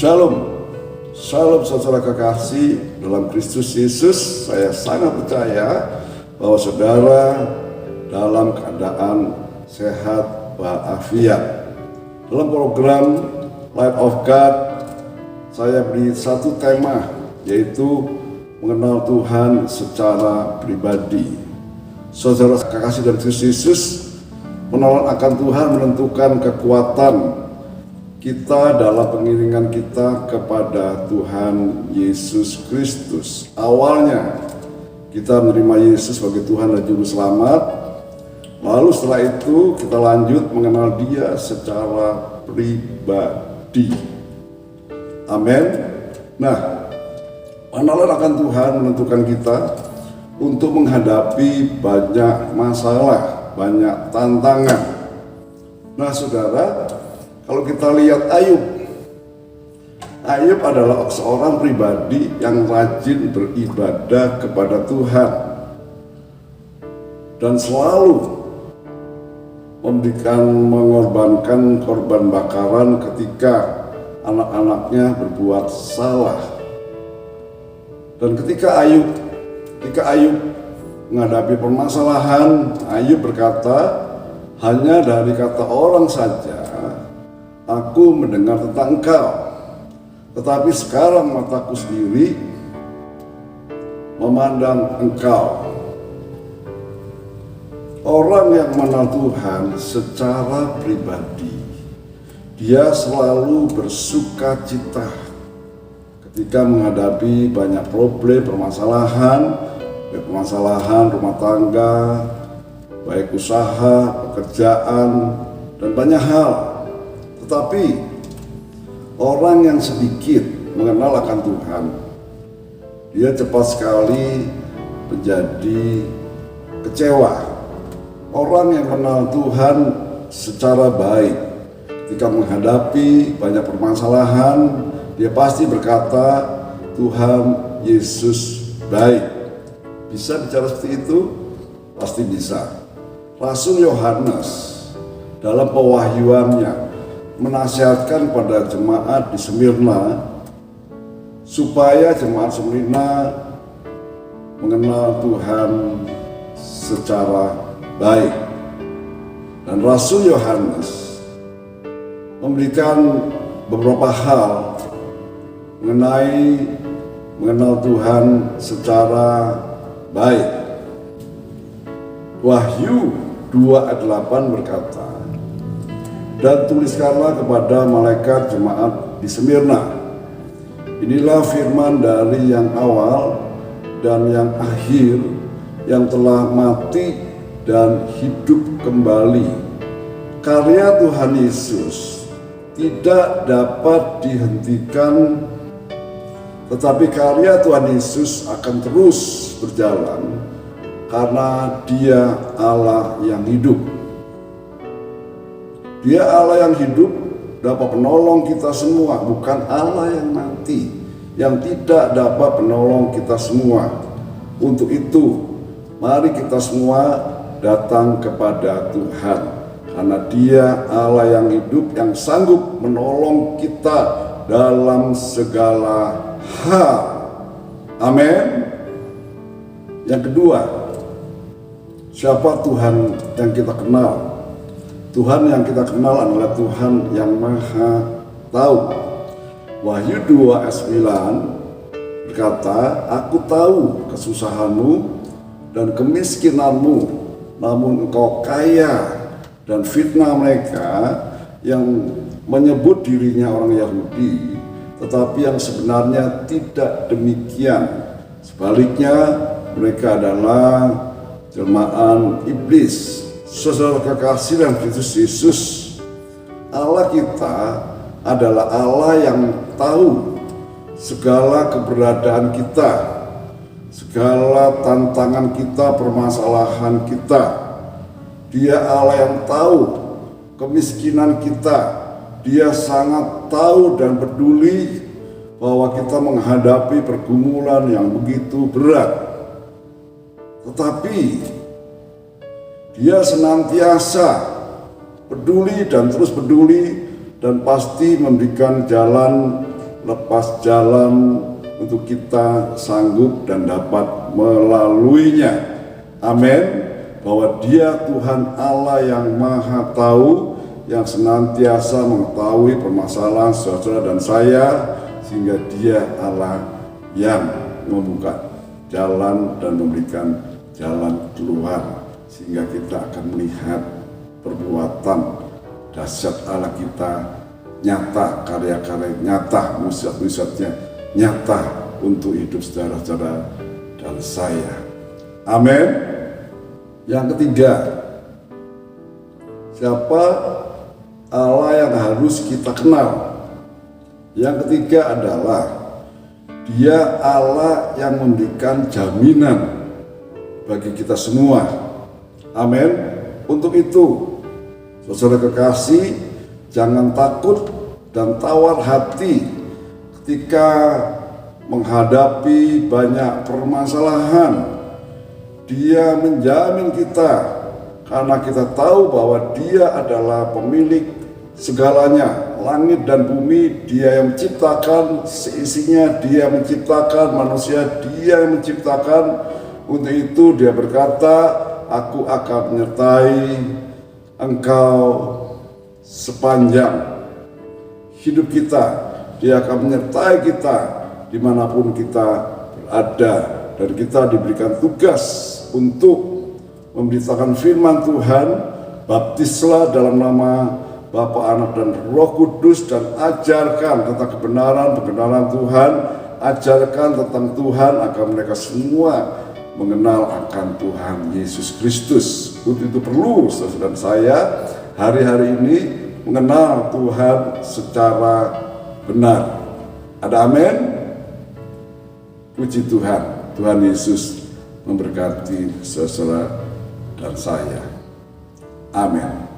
Shalom, shalom saudara kekasih dalam Kristus Yesus. Saya sangat percaya bahwa saudara dalam keadaan sehat walafiat. Dalam program Light of God, saya beri satu tema, yaitu mengenal Tuhan secara pribadi. Saudara kekasih dalam Kristus Yesus, pengenalan akan Tuhan menentukan kekuatan kita dalam pengiringan kita kepada Tuhan Yesus Kristus. Awalnya kita menerima Yesus sebagai Tuhan dan Juru Selamat. Lalu setelah itu kita lanjut mengenal Dia secara pribadi. Amin. Nah, pengenalan akan Tuhan menentukan kita untuk menghadapi banyak masalah, banyak tantangan. Nah, saudara, kalau kita lihat Ayub adalah seorang pribadi yang rajin beribadah kepada Tuhan dan selalu mengorbankan korban bakaran ketika anak-anaknya berbuat salah. Dan ketika Ayub menghadapi permasalahan, Ayub berkata, hanya dari kata orang saja aku mendengar tentang Engkau, tetapi sekarang mataku sendiri memandang Engkau. Orang yang mengenal Tuhan secara pribadi, dia selalu bersuka cita ketika menghadapi banyak problem, permasalahan rumah tangga, baik usaha, pekerjaan, dan banyak hal. Tetapi orang yang sedikit mengenal akan Tuhan, dia cepat sekali menjadi kecewa. Orang yang mengenal Tuhan secara baik, ketika menghadapi banyak permasalahan, dia pasti berkata, Tuhan Yesus baik. Bisa bicara seperti itu? Pasti bisa. Rasul Yohanes dalam pewahyuannya menasihatkan pada jemaat di Smyrna supaya jemaat Smyrna mengenal Tuhan secara baik. Dan Rasul Yohanes memberikan beberapa hal mengenal Tuhan secara baik. Wahyu 2 ayat 8 berkata, dan tuliskanlah kepada malaikat jemaat di Smyrna, inilah firman dari yang awal dan yang akhir, yang telah mati dan hidup kembali. Karya Tuhan Yesus tidak dapat dihentikan, tetapi karya Tuhan Yesus akan terus berjalan karena Dia Allah yang hidup. Dia Allah yang hidup, dapat menolong kita semua, bukan Allah yang mati, yang tidak dapat menolong kita semua. Untuk itu, mari kita semua datang kepada Tuhan, karena Dia Allah yang hidup, yang sanggup menolong kita dalam segala hal. Amin. Yang kedua, siapa Tuhan yang kita kenal? Tuhan yang kita kenal adalah Tuhan yang Maha Tahu. Wahyu 2 ayat 9 berkata, aku tahu kesusahanmu dan kemiskinanmu, namun engkau kaya, dan fitnah mereka yang menyebut dirinya orang Yahudi, tetapi yang sebenarnya tidak demikian. Sebaliknya, mereka adalah jelmaan iblis. Saudara kekasih dalam Kristus Yesus, Allah kita adalah Allah yang tahu segala keberadaan kita, segala tantangan kita, permasalahan kita. Dia Allah yang tahu kemiskinan kita. Dia sangat tahu dan peduli bahwa kita menghadapi pergumulan yang begitu berat. Tetapi Dia senantiasa peduli dan terus peduli, dan pasti memberikan jalan lepas jalan untuk kita sanggup dan dapat melaluinya. Amin. Bahwa Dia Tuhan Allah yang Maha Tahu, yang senantiasa mengetahui permasalahan saudara dan saya, sehingga Dia Allah yang membuka jalan dan memberikan jalan keluar, sehingga kita akan melihat perbuatan dahsyat Allah kita nyata, karya-karya nyata, mujizat-mujizatnya nyata untuk hidup saudara-saudara dan saya. Amin. Yang ketiga, siapa Allah yang harus kita kenal? Yang ketiga adalah Dia Allah yang memberikan jaminan bagi kita semua. Amin. Untuk itu, saudara kekasih, jangan takut dan tawar hati ketika menghadapi banyak permasalahan. Dia menjamin kita karena kita tahu bahwa Dia adalah pemilik segalanya, langit dan bumi. Dia yang menciptakan seisinya, Dia menciptakan manusia, Dia yang menciptakan. Untuk itu Dia berkata, aku akan menyertai engkau sepanjang hidup kita. Dia akan menyertai kita dimanapun kita berada, dan kita diberikan tugas untuk memberitakan firman Tuhan. Baptislah dalam nama Bapa, Anak, dan Roh Kudus, dan ajarkan tentang kebenaran Tuhan, ajarkan tentang Tuhan agar mereka semua mengenal akan Tuhan Yesus Kristus. Untuk itu perlu saudara dan saya hari-hari ini mengenal Tuhan secara benar. Ada amin? Puji Tuhan. Tuhan Yesus memberkati saudara dan saya. Amin.